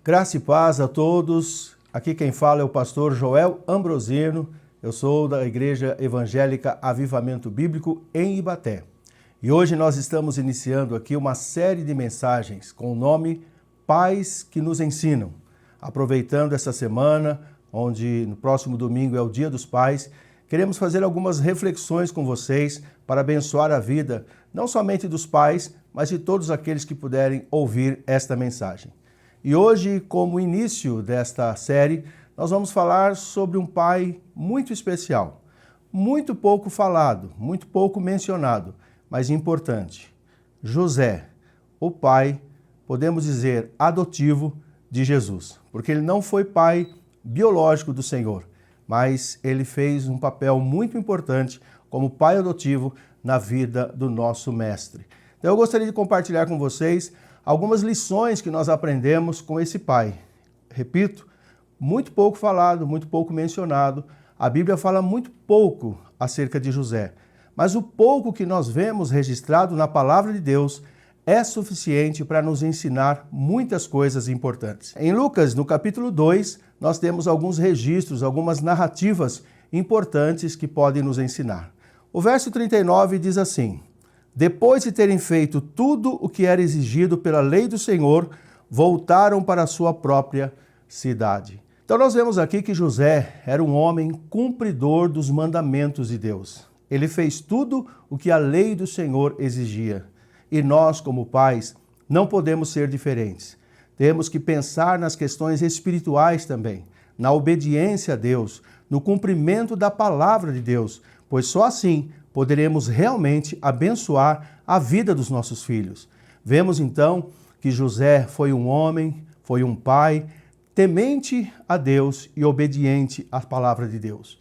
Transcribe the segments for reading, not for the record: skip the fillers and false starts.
Graça e paz a todos. Aqui quem fala é o pastor Joel Ambrosino. Eu sou da Igreja Evangélica Avivamento Bíblico em Ibaté. E hoje nós estamos iniciando aqui uma série de mensagens com o nome Pais que nos ensinam. Aproveitando essa semana, onde no próximo domingo é o Dia dos Pais, queremos fazer algumas reflexões com vocês para abençoar a vida, não somente dos pais, mas de todos aqueles que puderem ouvir esta mensagem. E hoje, como início desta série, nós vamos falar sobre um pai muito especial, muito pouco falado, muito pouco mencionado, mas importante. José, o pai, podemos dizer, adotivo de Jesus, porque ele não foi pai biológico do Senhor, mas ele fez um papel muito importante como pai adotivo na vida do nosso mestre. Então eu gostaria de compartilhar com vocês algumas lições que nós aprendemos com esse pai. Repito, muito pouco falado, muito pouco mencionado. A Bíblia fala muito pouco acerca de José, mas o pouco que nós vemos registrado na palavra de Deus é suficiente para nos ensinar muitas coisas importantes. Em Lucas, no capítulo 2, nós temos alguns registros, algumas narrativas importantes que podem nos ensinar. O verso 39 diz assim: depois de terem feito tudo o que era exigido pela lei do Senhor, voltaram para a sua própria cidade. Então nós vemos aqui que José era um homem cumpridor dos mandamentos de Deus. Ele fez tudo o que a lei do Senhor exigia. E nós, como pais, não podemos ser diferentes. Temos que pensar nas questões espirituais também, na obediência a Deus, no cumprimento da palavra de Deus, pois só assim poderemos realmente abençoar a vida dos nossos filhos. Vemos então que José foi um homem, foi um pai, temente a Deus e obediente à palavra de Deus.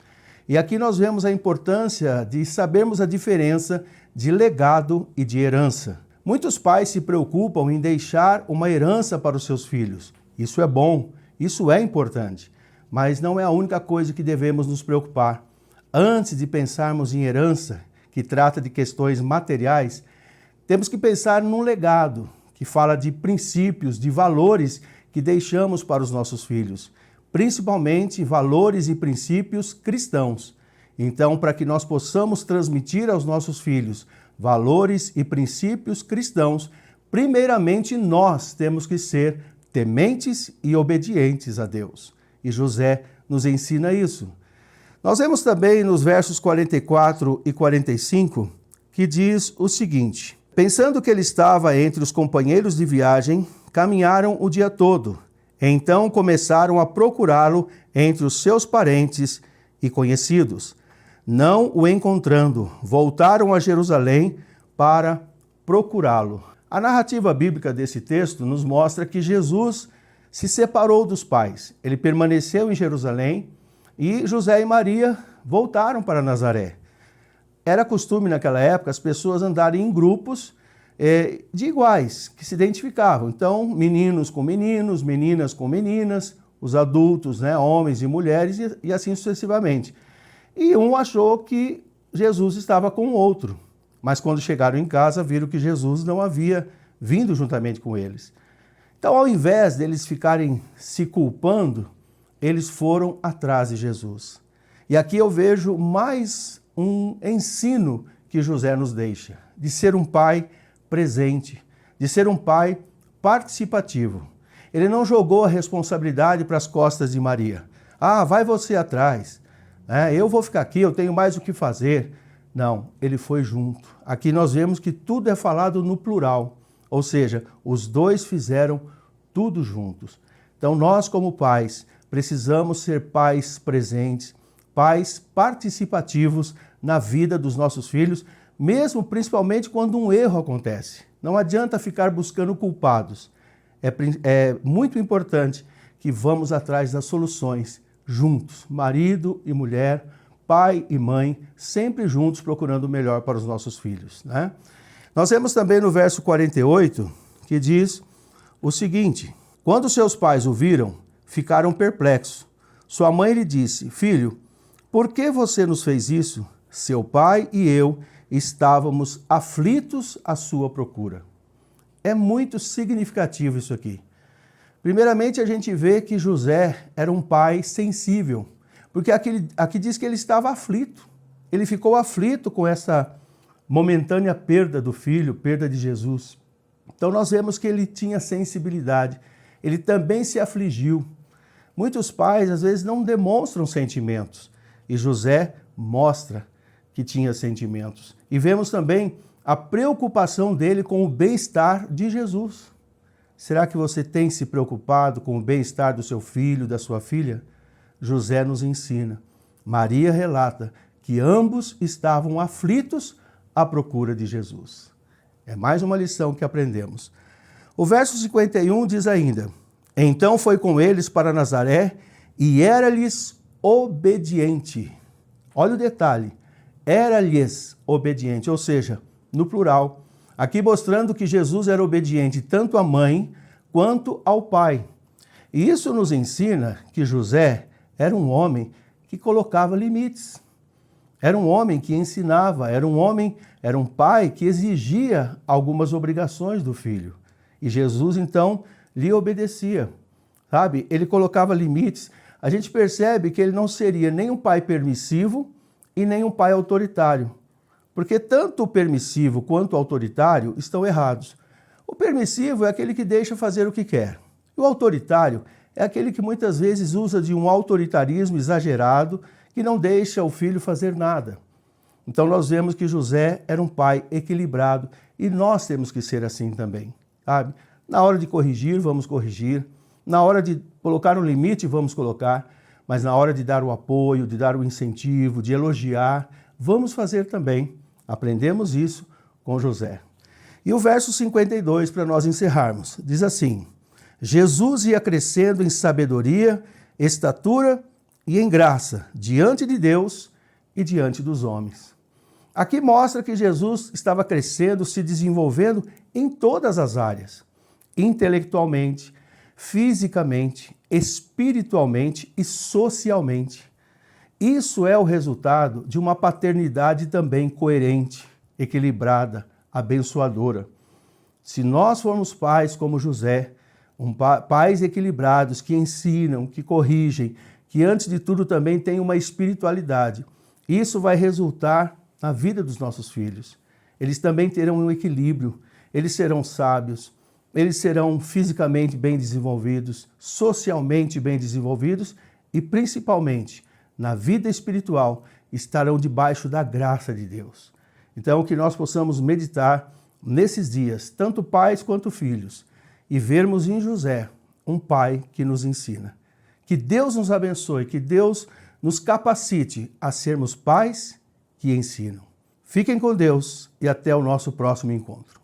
E aqui nós vemos a importância de sabermos a diferença de legado e de herança. Muitos pais se preocupam em deixar uma herança para os seus filhos. Isso é bom, isso é importante, mas não é a única coisa que devemos nos preocupar. Antes de pensarmos em herança, que trata de questões materiais, temos que pensar num legado que fala de princípios, de valores que deixamos para os nossos filhos, principalmente valores e princípios cristãos. Então, para que nós possamos transmitir aos nossos filhos valores e princípios cristãos, primeiramente nós temos que ser tementes e obedientes a Deus. E José nos ensina isso. Nós vemos também nos versos 44 e 45 que diz o seguinte: pensando que ele estava entre os companheiros de viagem, caminharam o dia todo. Então começaram a procurá-lo entre os seus parentes e conhecidos. Não o encontrando, voltaram a Jerusalém para procurá-lo. A narrativa bíblica desse texto nos mostra que Jesus se separou dos pais. Ele permaneceu em Jerusalém e José e Maria voltaram para Nazaré. Era costume naquela época as pessoas andarem em grupos de iguais, que se identificavam. Então, meninos com meninos, meninas com meninas, os adultos, homens e mulheres e assim sucessivamente. E um achou que Jesus estava com o outro, mas quando chegaram em casa viram que Jesus não havia vindo juntamente com eles. Então, ao invés deles ficarem se culpando, eles foram atrás de Jesus. E aqui eu vejo mais um ensino que José nos deixa, de ser um pai presente, de ser um pai participativo. Ele não jogou a responsabilidade para as costas de Maria. Ah, vai você atrás. Eu vou ficar aqui, eu tenho mais o que fazer. Não, ele foi junto. Aqui nós vemos que tudo é falado no plural, ou seja, os dois fizeram tudo juntos. Então nós, como pais, precisamos ser pais presentes, pais participativos na vida dos nossos filhos, mesmo principalmente quando um erro acontece. Não adianta ficar buscando culpados. É muito importante que vamos atrás das soluções juntos, marido e mulher, pai e mãe, sempre juntos procurando o melhor para os nossos filhos. Nós vemos também no verso 48 que diz o seguinte: quando seus pais o viram, ficaram perplexos. Sua mãe lhe disse: filho, por que você nos fez isso? Seu pai e eu estávamos aflitos à sua procura. É muito significativo isso aqui. Primeiramente, a gente vê que José era um pai sensível, porque aqui diz que ele estava aflito. Ele ficou aflito com essa momentânea perda do filho, perda de Jesus. Então nós vemos que ele tinha sensibilidade, ele também se afligiu. Muitos pais às vezes não demonstram sentimentos e José mostra que tinha sentimentos. E vemos também a preocupação dele com o bem-estar de Jesus. Será que você tem se preocupado com o bem-estar do seu filho, da sua filha? José nos ensina. Maria relata que ambos estavam aflitos à procura de Jesus. É mais uma lição que aprendemos. O verso 51 diz ainda: então foi com eles para Nazaré e era-lhes obediente. Olha o detalhe, era-lhes obediente, ou seja, no plural. Aqui mostrando que Jesus era obediente tanto à mãe quanto ao pai. E isso nos ensina que José era um homem que colocava limites. Era um homem que ensinava, era um pai que exigia algumas obrigações do filho. E Jesus, então, lhe obedecia, sabe? Ele colocava limites. A gente percebe que ele não seria nem um pai permissivo e nem um pai autoritário. Porque tanto o permissivo quanto o autoritário estão errados. O permissivo é aquele que deixa fazer o que quer. E o autoritário é aquele que muitas vezes usa de um autoritarismo exagerado que não deixa o filho fazer nada. Então nós vemos que José era um pai equilibrado e nós temos que ser assim também, sabe? Na hora de corrigir, vamos corrigir. Na hora de colocar um limite, vamos colocar. Mas na hora de dar o apoio, de dar o incentivo, de elogiar, vamos fazer também. Aprendemos isso com José. E o verso 52, para nós encerrarmos, diz assim: Jesus ia crescendo em sabedoria, estatura e em graça, diante de Deus e diante dos homens. Aqui mostra que Jesus estava crescendo, se desenvolvendo em todas as áreas, intelectualmente, fisicamente, espiritualmente e socialmente. Isso é o resultado de uma paternidade também coerente, equilibrada, abençoadora. Se nós formos pais como José, pais equilibrados que ensinam, que corrigem, que antes de tudo também têm uma espiritualidade, isso vai resultar na vida dos nossos filhos. Eles também terão um equilíbrio, eles serão sábios, eles serão fisicamente bem desenvolvidos, socialmente bem desenvolvidos e principalmente na vida espiritual estarão debaixo da graça de Deus. Então que nós possamos meditar nesses dias, tanto pais quanto filhos, e vermos em José um pai que nos ensina. Que Deus nos abençoe, que Deus nos capacite a sermos pais que ensinam. Fiquem com Deus e até o nosso próximo encontro.